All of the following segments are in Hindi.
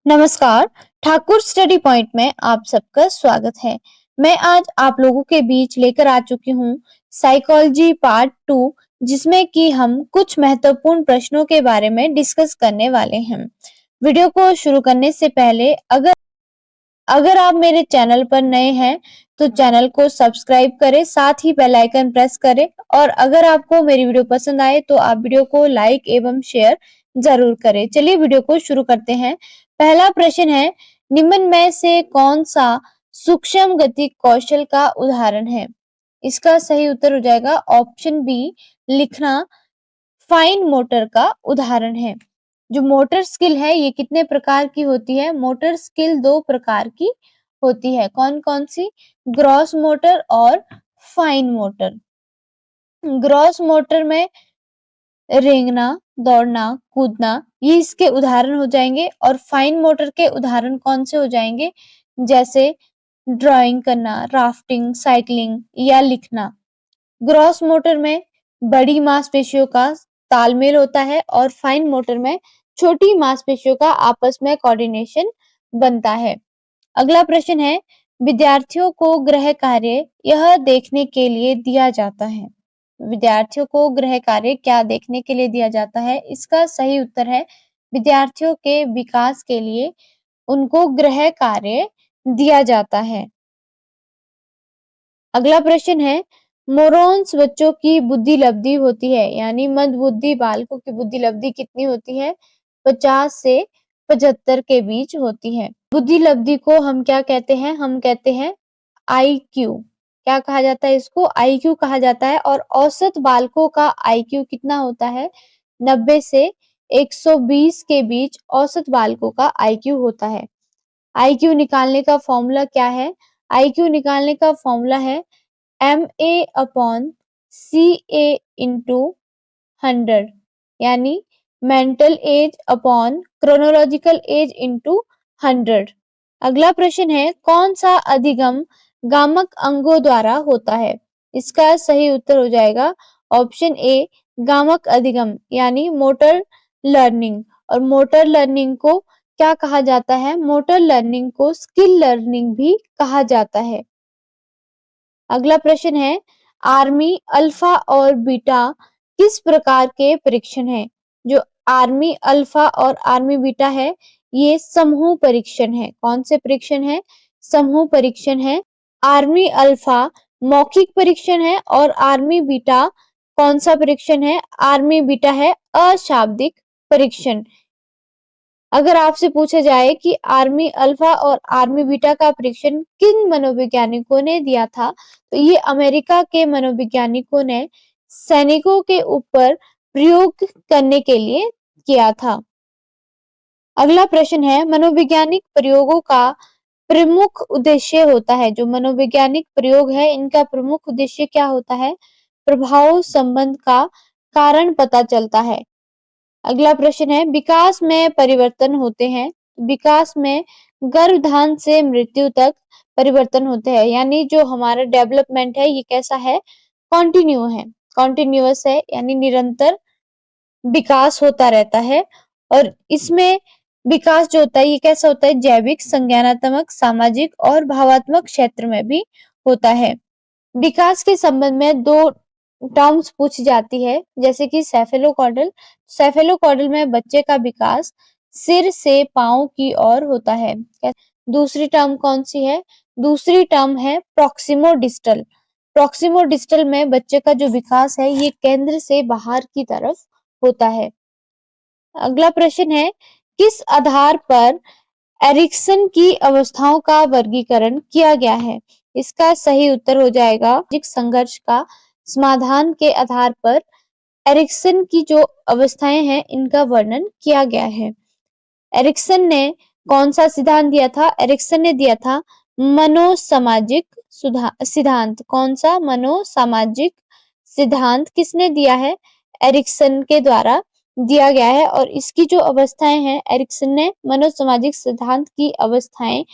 नमस्कार। ठाकुर स्टडी पॉइंट में आप सबका स्वागत है। मैं आज आप लोगों के बीच लेकर आ चुकी हूँ साइकोलॉजी पार्ट 2, जिसमें कि हम कुछ महत्वपूर्ण प्रश्नों के बारे में डिस्कस करने वाले हैं। वीडियो को शुरू करने से पहले अगर अगर आप मेरे चैनल पर नए हैं तो चैनल को सब्सक्राइब करें, साथ ही बेल आइकन प्रेस करें और अगर आपको मेरी वीडियो पसंद आए तो आप वीडियो को लाइक एवं शेयर जरूर करें। चलिए वीडियो को शुरू करते हैं। पहला प्रश्न है, निम्न में से कौन सा सूक्ष्म गति कौशल का उदाहरण है? इसका सही उत्तर हो जाएगा ऑप्शन बी, लिखना फाइन मोटर का उदाहरण है। जो मोटर स्किल है ये कितने प्रकार की होती है? मोटर स्किल दो प्रकार की होती है। कौन कौन सी? ग्रॉस मोटर और फाइन मोटर। ग्रॉस मोटर में रेंगना, दौड़ना, कूदना ये इसके उदाहरण हो जाएंगे और फाइन मोटर के उदाहरण कौन से हो जाएंगे? जैसे ड्राइंग करना, राफ्टिंग, साइकिलिंग या लिखना। ग्रॉस मोटर में बड़ी मांसपेशियों का तालमेल होता है और फाइन मोटर में छोटी मांसपेशियों का आपस में कोऑर्डिनेशन बनता है। अगला प्रश्न है, विद्यार्थियों को गृह कार्य यह देखने के लिए दिया जाता है। विद्यार्थियों को गृह कार्य क्या देखने के लिए दिया जाता है? इसका सही उत्तर है विद्यार्थियों के विकास के लिए उनको गृह कार्य दिया जाता है। अगला प्रश्न है, मोरॉन्स बच्चों की बुद्धि लब्धि होती है, यानी मंदबुद्धि बालकों की बुद्धि लब्धि कितनी होती है? 50 से 75 के बीच होती है। बुद्धि लब्धि को हम क्या कहते हैं? हम कहते हैं आईक्यू। क्या कहा जाता है इसको? आईक्यू कहा जाता है। और औसत बालकों का आईक्यू कितना होता है? 90 से 120 के बीच औसत बालकों का आईक्यू होता है। आईक्यू निकालने का फॉर्मूला क्या है? आईक्यू निकालने का फॉर्मूला है MA अपॉन CA इंटू 100, यानी mental as upon chronological age into 100। अगला प्रश्न है, कौन सा अधिगम गामक अंगों द्वारा होता है? इसका सही उत्तर हो जाएगा ऑप्शन ए, गामक अधिगम यानी मोटर लर्निंग। और मोटर लर्निंग को क्या कहा जाता है? मोटर लर्निंग को स्किल लर्निंग भी कहा जाता है। अगला प्रश्न है, आर्मी अल्फा और बीटा किस प्रकार के परीक्षण है? जो आर्मी अल्फा और आर्मी बीटा है ये समूह परीक्षण है। कौन से परीक्षण है? समूह परीक्षण है। आर्मी अल्फा मौखिक परीक्षण है और आर्मी बीटा कौन सा परीक्षण है? आर्मी बीटा है अशाब्दिक परीक्षण। अगर आपसे पूछा जाए कि आर्मी अल्फा और आर्मी बीटा का परीक्षण किन मनोवैज्ञानिकों ने दिया था, तो ये अमेरिका के मनोवैज्ञानिकों ने सैनिकों के ऊपर प्रयोग करने के लिए किया था। अगला प्रश्न है, मनोवैज्ञानिक प्रयोगों का प्रमुख उद्देश्य होता है। जो मनोवैज्ञानिक प्रयोग है इनका प्रमुख उद्देश्य क्या होता है? प्रभाव संबंध का कारण पता चलता है। अगला प्रश्न है, विकास में परिवर्तन होते हैं। विकास में गर्भधान से मृत्यु तक परिवर्तन होते हैं, यानी जो हमारा डेवलपमेंट है ये कैसा है? कॉन्टिन्यू है, कॉन्टिन्यूअस है, यानी निरंतर विकास होता रहता है। और इसमें विकास जो होता है ये कैसा होता है? जैविक, संज्ञानात्मक, सामाजिक और भावात्मक क्षेत्र में भी होता है। विकास के संबंध में दो टर्म्स पूछी जाती है, जैसे कि सेफेलोकॉर्डल। सेफेलोकॉर्डल में बच्चे का विकास सिर से पांव की ओर होता है। दूसरी टर्म कौन सी है? दूसरी टर्म है प्रॉक्सिमोडिस्टल। प्रॉक्सिमोडिस्टल में बच्चे का जो विकास है ये केंद्र से बाहर की तरफ होता है। अगला प्रश्न है, किस आधार पर एरिक्सन की अवस्थाओं का वर्गीकरण किया गया है? इसका सही उत्तर हो जाएगा सामाजिक संघर्ष का समाधान के आधार पर एरिक्सन की जो अवस्थाएं हैं इनका वर्णन किया गया है। एरिक्सन ने कौन सा सिद्धांत दिया था? एरिक्सन ने दिया था मनोसामाजिक सिद्धांत। कौन सा? मनोसामाजिक सिद्धांत किसने दिया है? एरिक्सन के द्वारा दिया गया है। और इसकी जो अवस्थाएं हैं, एरिक्सन ने मनोसामाजिक सिद्धांत की अवस्थाएं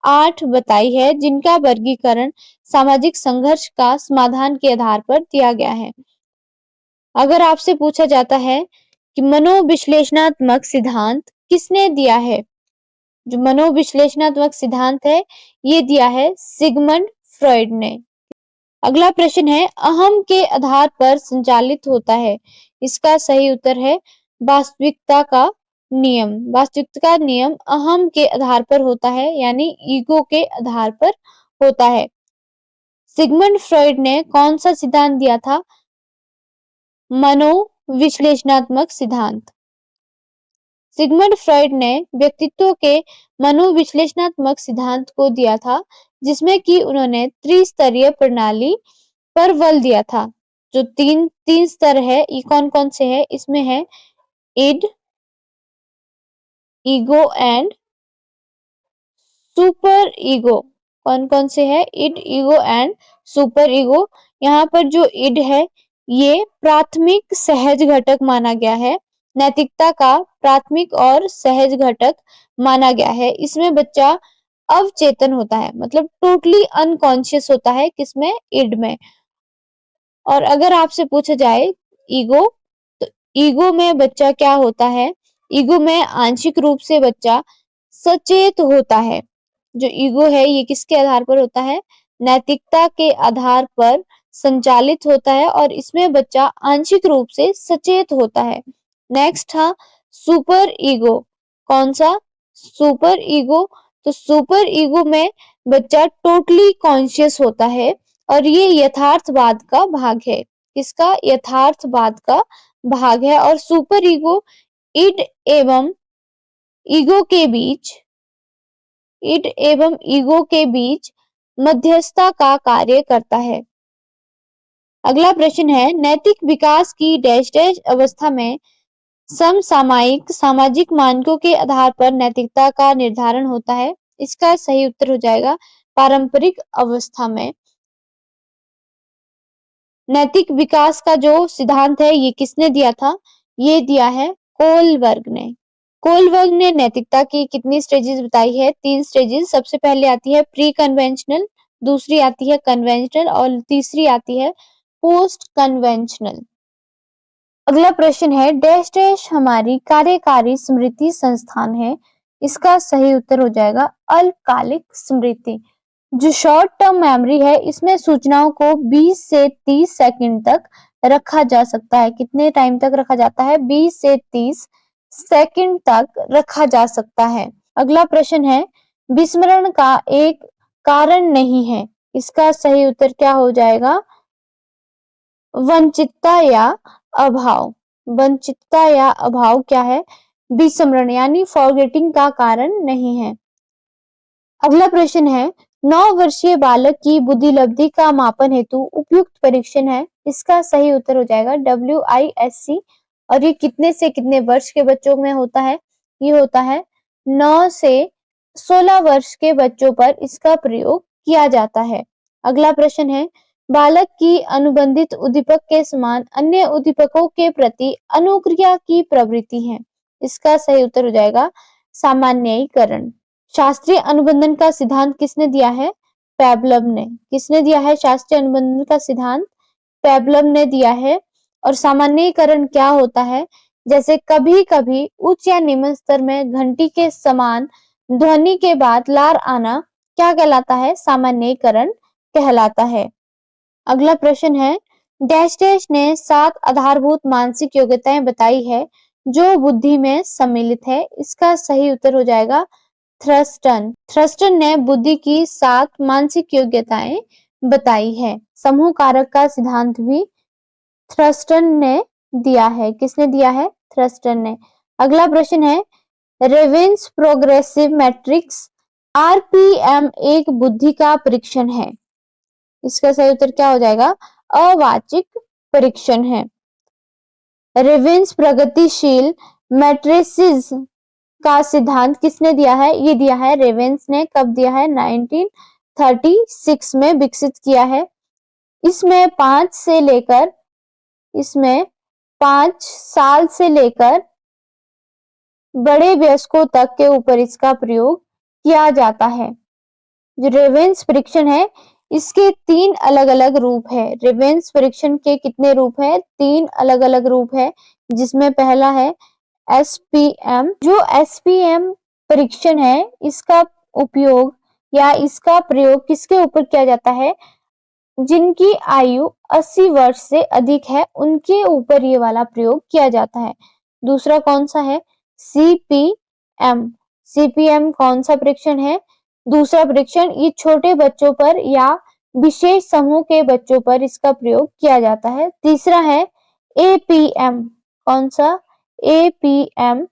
8 बताई है, जिनका वर्गीकरण सामाजिक संघर्ष का समाधान के आधार पर दिया गया है। अगर आपसे पूछा जाता है कि मनोविश्लेषणात्मक सिद्धांत किसने दिया है? जो मनोविश्लेषणात्मक सिद्धांत है ये दिया है सिगमंड फ्रॉइड ने। अगला प्रश्न है अहम के आधार पर संचालित होता है। इसका सही उत्तर है वास्तविकता का नियम। वास्तविकता का नियम अहम के आधार पर होता है, यानी ईगो के आधार पर होता है। सिगमंड फ्रॉइड ने कौन सा सिद्धांत दिया था? मनोविश्लेषणात्मक सिद्धांत। सिगमंड फ्रॉइड ने व्यक्तित्व के मनोविश्लेषणात्मक सिद्धांत को दिया था, जिसमें कि उन्होंने त्रिस्तरीय प्रणाली पर बल दिया था। जो तीन स्तर है, ये कौन कौन से है? इसमें है id, ego and super ego. कौन कौन से है? Id, ego and super ego. यहाँ पर जो इड है ये प्राथमिक सहज घटक माना गया है, नैतिकता का प्राथमिक और सहज घटक माना गया है। इसमें बच्चा अवचेतन होता है, मतलब टोटली अनकॉन्शियस होता है। किसमें? इड में। और अगर आपसे पूछा जाए ईगो, तो ईगो में बच्चा क्या होता है? ईगो में आंशिक रूप से बच्चा सचेत होता है। जो ईगो है ये किसके आधार पर होता है? नैतिकता के आधार पर संचालित होता है और इसमें बच्चा आंशिक रूप से सचेत होता है। नेक्स्ट था सुपर ईगो। कौन सा? Super ego. तो सुपर ईगो में बच्चा टोटली कॉन्शियस होता है और ये यथार्थवाद का भाग है। किसका? यथार्थवाद का भाग है। और सुपर ईगो इड एवं ईगो के बीच मध्यस्थता का कार्य करता है। अगला प्रश्न है नैतिक विकास की डैश डैश अवस्था में समसामयिक सामाजिक मानकों के आधार पर नैतिकता का निर्धारण होता है। इसका सही उत्तर हो जाएगा पारंपरिक अवस्था में। नैतिक विकास का जो सिद्धांत है ये किसने दिया था? ये दिया है कोलबर्ग ने। कोलबर्ग ने नैतिकता की कितनी स्टेजेस बताई है? 3 स्टेजेस। सबसे पहले आती है प्री कन्वेंशनल, दूसरी आती है कन्वेंशनल और तीसरी आती है पोस्ट कन्वेंशनल। अगला प्रश्न है डैश डैश हमारी कार्यकारी स्मृति संस्थान है। इसका सही उत्तर हो जाएगा अल्पकालिक स्मृति। जो शॉर्ट टर्म मेमोरी है इसमें सूचनाओं को 20 से 30 सेकंड तक रखा जा सकता है। कितने टाइम तक रखा जाता है? 20 से 30 सेकंड तक रखा जा सकता है। अगला प्रश्न है विस्मरण का एक कारण नहीं है। इसका सही उत्तर क्या हो जाएगा? वंचितता या अभाव। वंचितता या अभाव क्या है? विस्मरण यानी फॉरगेटिंग का कारण नहीं है। अगला प्रश्न है 9 वर्षीय बालक की बुद्धि लब्धि का मापन हेतु उपयुक्त परीक्षण है। इसका सही उत्तर हो जाएगा WISC। और ये कितने से कितने वर्ष के बच्चों में होता है? ये होता है 9 से 16 वर्ष के बच्चों पर इसका प्रयोग किया जाता है। अगला प्रश्न है बालक की अनुबंधित उद्दीपक के समान अन्य उद्दीपकों के प्रति अनुक्रिया की प्रवृत्ति है। इसका सही उत्तर हो जाएगा सामान्यीकरण। शास्त्रीय अनुबंधन का सिद्धांत किसने दिया है? पेवलव ने। किसने दिया है शास्त्रीय अनुबंधन का सिद्धांत? पेवलव ने दिया है। और सामान्यीकरण क्या होता है? जैसे कभी कभी उच्च या निम्न स्तर में घंटी के समान ध्वनि के बाद लार आना क्या कहलाता है? सामान्यीकरण कहलाता है। अगला प्रश्न है डैश डैश ने 7 आधारभूत मानसिक योग्यताएं बताई है जो बुद्धि में सम्मिलित है। इसका सही उत्तर हो जाएगा थ्रस्टन। थ्रस्टन ने बुद्धि की 7 मानसिक योग्यताएं बताई है। समूह कारक का सिद्धांत भी थ्रस्टन ने दिया है। किसने दिया है? थ्रस्टन ने। अगला प्रश्न है रेवेंस प्रोग्रेसिव मैट्रिक्स RPM एक बुद्धि का परीक्षण है। इसका सही उत्तर क्या हो जाएगा? अवाचिक परीक्षण है। रेवेंस प्रगतिशील मैट्रिसेस का सिद्धांत किसने दिया है? ये दिया है रेवेंस ने। कब दिया है? 1936 में विकसित किया है। इसमें 5 साल से लेकर बड़े वयस्कों तक के ऊपर इसका प्रयोग किया जाता है। जो रेवेंस परीक्षण है इसके 3 अलग अलग रूप है। रेवेंस परीक्षण के कितने रूप है? 3 अलग अलग रूप है, जिसमें पहला है SPM। जो SPM परीक्षण है, इसका उपयोग या इसका प्रयोग किसके ऊपर किया जाता है? जिनकी आयु 80 वर्ष से अधिक है, उनके ऊपर ये वाला प्रयोग किया जाता है। दूसरा कौन-सा है? सीपीएम। सीपीएम कौन-सा परीक्षण है? दूसरा परीक्षण ये छोटे बच्चों पर या विशेष समूह के बच्चों पर इसका प्रयोग किया जाता है। तीसरा है एपीएम। कौन-सा? एपीएम।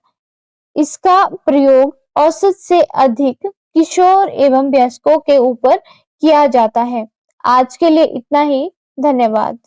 इसका प्रयोग औसत से अधिक किशोर एवं वयस्कों के ऊपर किया जाता है। आज के लिए इतना ही। धन्यवाद।